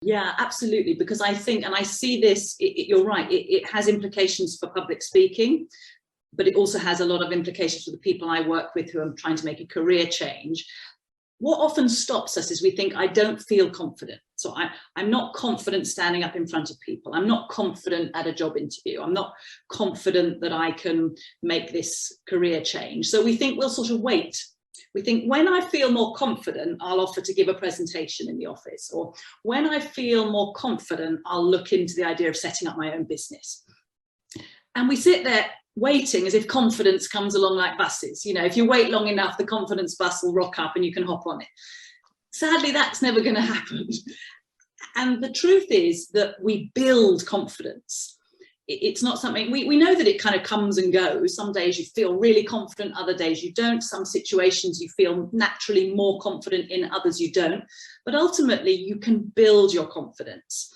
Yeah, absolutely. Because I think, and I see this, you're right, it has implications for public speaking, but it also has a lot of implications for the people I work with who are trying to make a career change. What often stops us is we think, I don't feel confident. So I'm not confident standing up in front of people. I'm not confident at a job interview. I'm not confident that I can make this career change. So we think we'll sort of wait. We think, when I feel more confident, I'll offer to give a presentation in the office. Or when I feel more confident, I'll look into the idea of setting up my own business. And we sit there waiting as if confidence comes along like buses. You know, if you wait long enough, the confidence bus will rock up and you can hop on it. Sadly, that's never going to happen. And the truth is that we build confidence. It's not something, we know that it kind of comes and goes. Some days you feel really confident, other days you don't. Some situations you feel naturally more confident in, others you don't. But ultimately, you can build your confidence.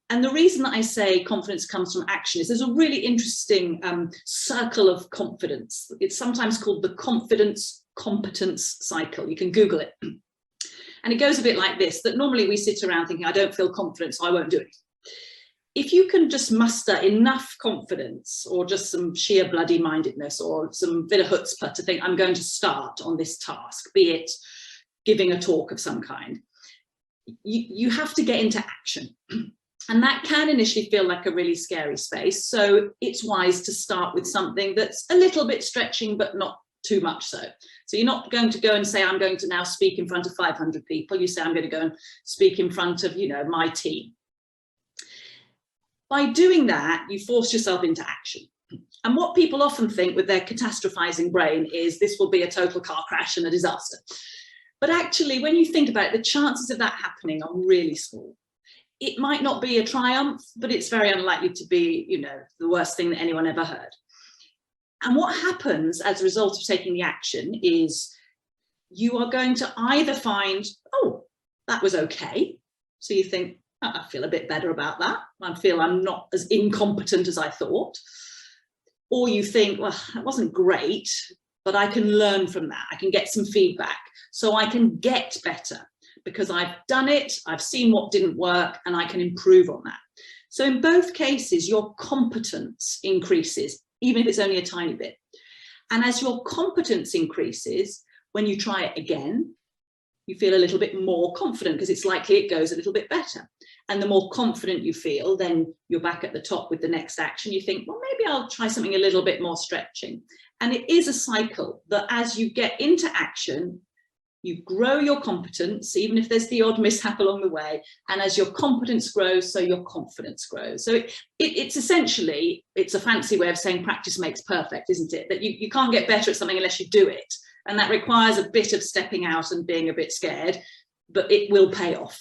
And the reason that I say confidence comes from action is there's a really interesting circle of confidence. It's sometimes called the confidence competence cycle. You can Google it. And it goes a bit like this, that normally we sit around thinking, I don't feel confident, so I won't do it. If you can just muster enough confidence, or just some sheer bloody mindedness, or some bit of chutzpah to think, I'm going to start on this task, be it giving a talk of some kind, you have to get into action. And that can initially feel like a really scary space. So it's wise to start with something that's a little bit stretching, but not too much so. So you're not going to go and say, I'm going to now speak in front of 500 people. You say, I'm going to go and speak in front of, my team. By doing that, you force yourself into action. And what people often think with their catastrophizing brain is this will be a total car crash and a disaster. But actually, when you think about it, the chances of that happening are really small. It might not be a triumph, but it's very unlikely to be, the worst thing that anyone ever heard. And what happens as a result of taking the action is you are going to either find, oh, that was okay. So you think, oh, I feel a bit better about that. I feel I'm not as incompetent as I thought. Or you think, well, that wasn't great, but I can learn from that. I can get some feedback so I can get better. Because I've done it, I've seen what didn't work, and I can improve on that. So in both cases, your competence increases, even if it's only a tiny bit. And as your competence increases, when you try it again, you feel a little bit more confident because it's likely it goes a little bit better. And the more confident you feel, then you're back at the top with the next action. You think, well, maybe I'll try something a little bit more stretching. And it is a cycle that as you get into action, you grow your competence, even if there's the odd mishap along the way. And as your competence grows, so your confidence grows. So it's essentially, it's a fancy way of saying practice makes perfect, isn't it? That you can't get better at something unless you do it. And that requires a bit of stepping out and being a bit scared, but it will pay off.